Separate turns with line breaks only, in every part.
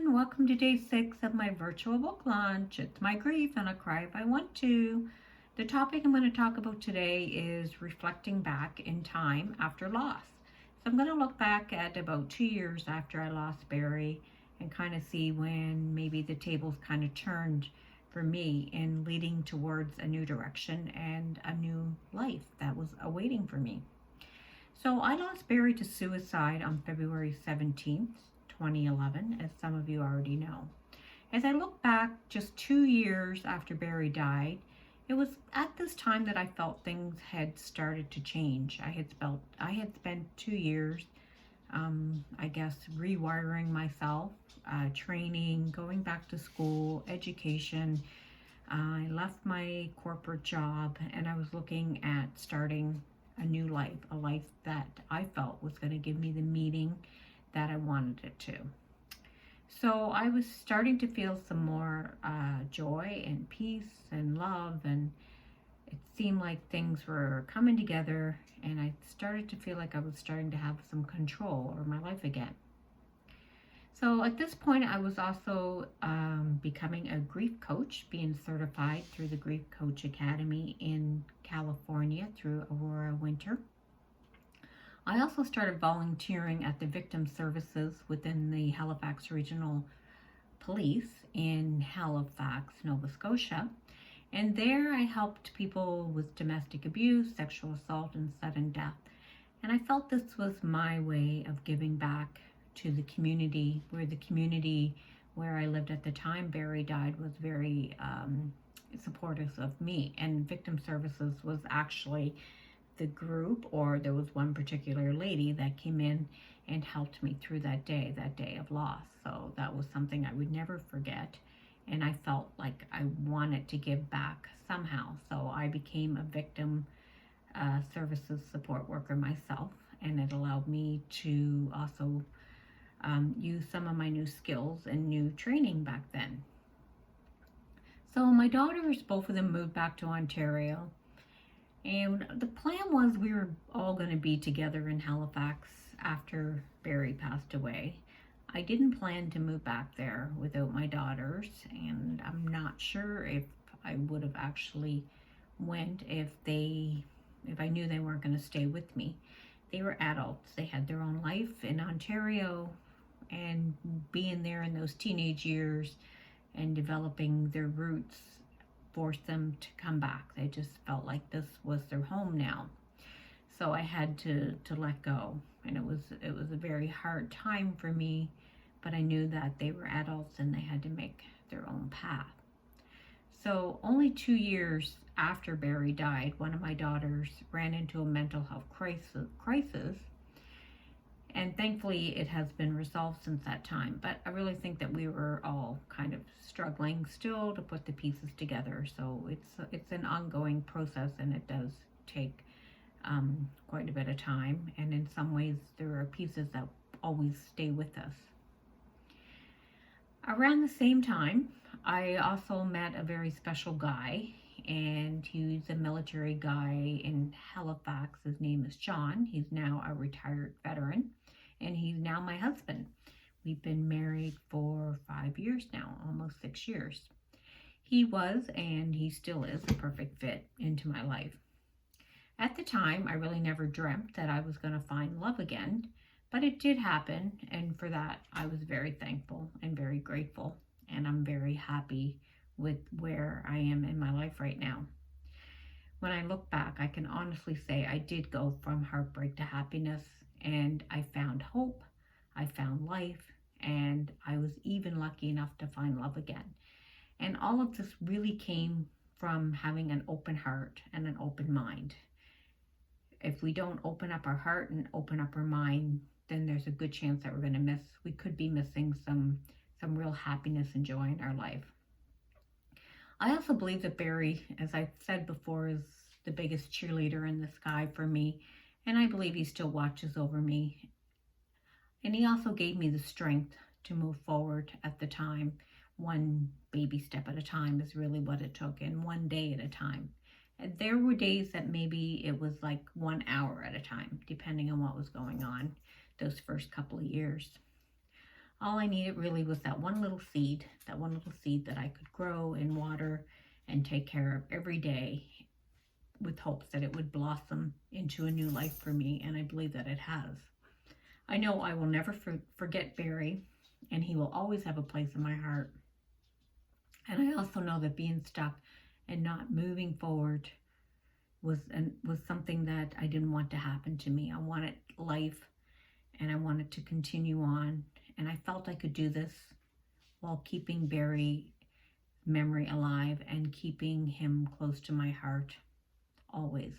everyone. Welcome to day 6 of my virtual book launch. It's my grief and I'll cry if I want to. The topic I'm going to talk about today is reflecting back in time after loss. So I'm going to look back at about 2 years after I lost Barry and kind of see when maybe the tables kind of turned for me in leading towards a new direction and a new life that was awaiting for me. So I lost Barry to suicide on February 17th, 2011, as some of you already know. As I look back just 2 years after Barry died, it was at this time that I felt things had started to change. I had spent 2 years, I guess, rewiring myself, training, going back to school, education. I left my corporate job and I was looking at starting a new life, a life that I felt was going to give me the meaning that I wanted it to. So I was starting to feel some more joy and peace and love, and it seemed like things were coming together, and I started to feel like I was starting to have some control over my life again. So at this point, I was also becoming a grief coach, being certified through the Grief Coach Academy in California through Aurora Winter. I also started volunteering at the victim services within the Halifax Regional Police in Halifax, Nova Scotia. And there I helped people with domestic abuse, sexual assault, and sudden death. And I felt this was my way of giving back to the community where I lived at the time Barry died was very supportive of me. And victim services was actually the group, or there was one particular lady that came in and helped me through that day of loss. So that was something I would never forget. And I felt like I wanted to give back somehow. So I became a victim services support worker myself, and it allowed me to also use some of my new skills and new training back then. So my daughters, both of them moved back to Ontario, and the plan was we were all going to be together in Halifax after Barry passed away. I didn't plan to move back there without my daughters, and I'm not sure if I would have actually went if I knew they weren't going to stay with me. They were adults. They had their own life in Ontario, and being there in those teenage years and developing their roots forced them to come back. They just felt like this was their home now. So I had to let go. And it was a very hard time for me, but I knew that they were adults and they had to make their own path. So only 2 years after Barry died, one of my daughters ran into a mental health crisis, and thankfully it has been resolved since that time. But I really think that we were all kind of struggling still to put the pieces together. So it's an ongoing process, and it does take quite a bit of time. And in some ways, there are pieces that always stay with us. Around the same time, I also met a very special guy, and he's a military guy in Halifax. His name is John. He's now a retired veteran, and he's now my husband. We've been married for 5 years now, almost 6 years. He was, and he still is, a perfect fit into my life. At the time, I really never dreamt that I was going to find love again, but it did happen, and for that, I was very thankful and very grateful, and I'm very happy with where I am in my life right now. When I look back, I can honestly say I did go from heartbreak to happiness, and I found hope, I found life, and I was even lucky enough to find love again. And all of this really came from having an open heart and an open mind. If we don't open up our heart and open up our mind, then there's a good chance that we could be missing some real happiness and joy in our life. I also believe that Barry, as I've said before, is the biggest cheerleader in the sky for me, and I believe he still watches over me. And he also gave me the strength to move forward at the time. One baby step at a time is really what it took, and one day at a time. And there were days that maybe it was like 1 hour at a time, depending on what was going on those first couple of years. All I needed really was that one little seed that I could grow and water and take care of every day with hopes that it would blossom into a new life for me, and I believe that it has. I know I will never forget Barry, and he will always have a place in my heart. And I also know that being stuck and not moving forward was something that I didn't want to happen to me. I wanted life, and I wanted to continue on, and I felt I could do this while keeping Barry's memory alive and keeping him close to my heart always.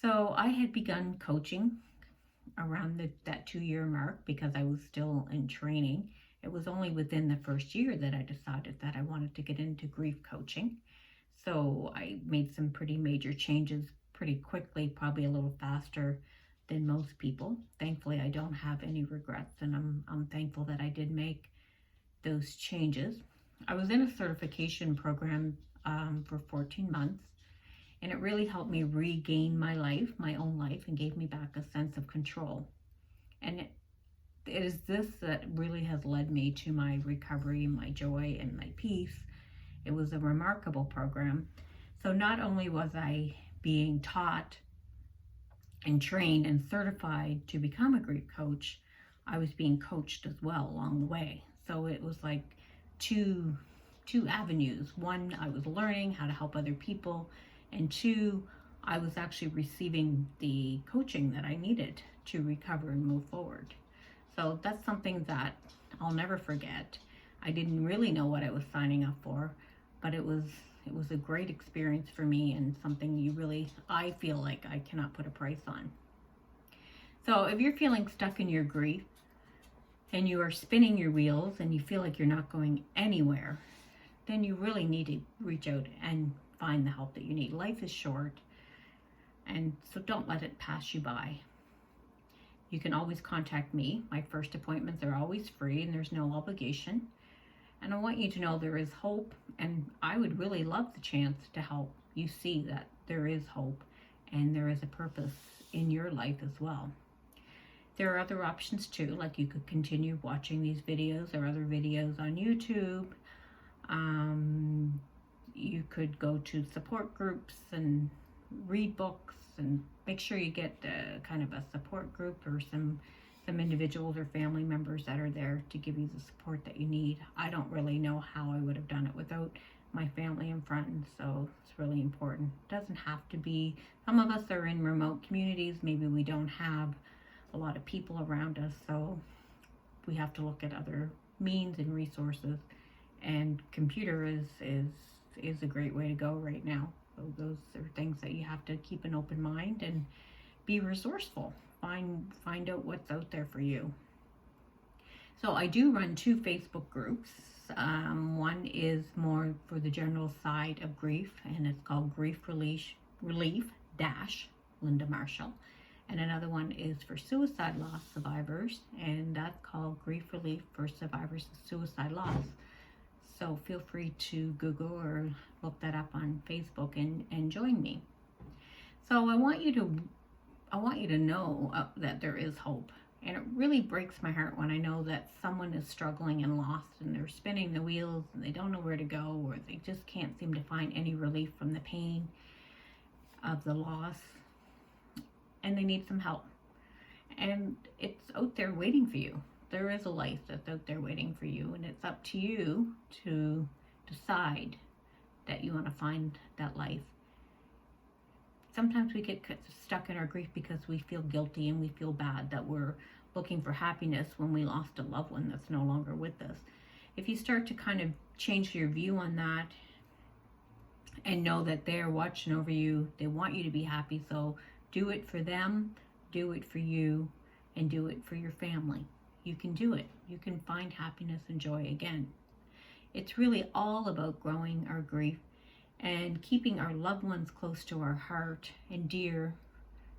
So I had begun coaching around that 2-year mark because I was still in training. It was only within the first year that I decided that I wanted to get into grief coaching. So I made some pretty major changes pretty quickly, probably a little faster than most people. Thankfully, I don't have any regrets, and I'm thankful that I did make those changes. I was in a certification program for 14 months, and it really helped me regain my life, my own life, and gave me back a sense of control. And it is this that really has led me to my recovery, my joy, and my peace. It was a remarkable program. So not only was I being taught and trained and certified to become a grief coach, I was being coached as well along the way. So it was like two avenues. One, I was learning how to help other people, and two, I was actually receiving the coaching that I needed to recover and move forward. So that's something that I'll never forget. I didn't really know what I was signing up for, but it was a great experience for me, and something I feel like I cannot put a price on. So if you're feeling stuck in your grief and you are spinning your wheels and you feel like you're not going anywhere, then you really need to reach out and find the help that you need. Life is short, and so don't let it pass you by. You can always contact me. My first appointments are always free, and there's no obligation. And I want you to know there is hope, and I would really love the chance to help you see that there is hope and there is a purpose in your life as well. There are other options too, like you could continue watching these videos or other videos on YouTube. You could go to support groups and read books, and make sure you get kind of a support group or some individuals or family members that are there to give you the support that you need. I don't really know how I would have done it without my family and friends, so it's really important. It doesn't have to be. Some of us are in remote communities. Maybe we don't have a lot of people around us, so we have to look at other means and resources, and computer is a great way to go right now. So those are things that you have to keep an open mind and be resourceful. Find out what's out there for you. So I do run 2 Facebook groups. One is more for the general side of grief, and it's called Grief Relief Dash Linda Marshall. And another one is for suicide loss survivors, and that's called Grief Relief for Survivors of Suicide Loss. So feel free to Google or look that up on Facebook and join me. So I want you to know that there is hope. And it really breaks my heart when I know that someone is struggling and lost, and they're spinning the wheels and they don't know where to go, or they just can't seem to find any relief from the pain of the loss, and they need some help. And it's out there waiting for you. There is a life that's out there waiting for you, and it's up to you to decide that you want to find that life. Sometimes we get stuck in our grief because we feel guilty and we feel bad that we're looking for happiness when we lost a loved one that's no longer with us. If you start to kind of change your view on that and know that they're watching over you, they want you to be happy, so do it for them, do it for you, and do it for your family. You can do it. You can find happiness and joy again. It's really all about growing our grief and keeping our loved ones close to our heart and dear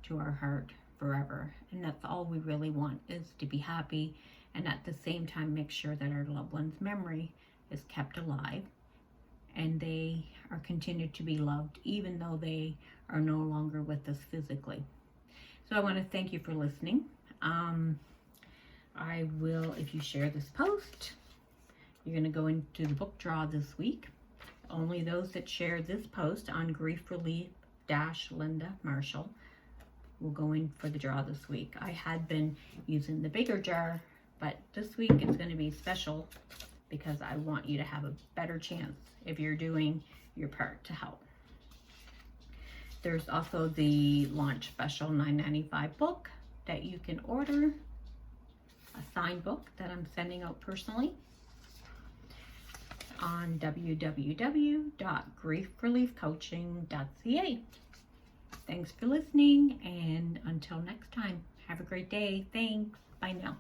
to our heart forever. And that's all we really want, is to be happy, and at the same time make sure that our loved one's memory is kept alive and they are continued to be loved even though they are no longer with us physically. So I want to thank you for listening. I will, if you share this post, you're going to go into the book draw this week. Only those that share this post on Grief Relief Linda Marshall will go in for the draw this week. I had been using the bigger jar, but this week it's going to be special because I want you to have a better chance if you're doing your part to help. There's also the launch special $9.95 book that you can order, a signed book that I'm sending out personally on www.griefreliefcoaching.ca. Thanks for listening, and until next time, have a great day. Thanks. Bye now.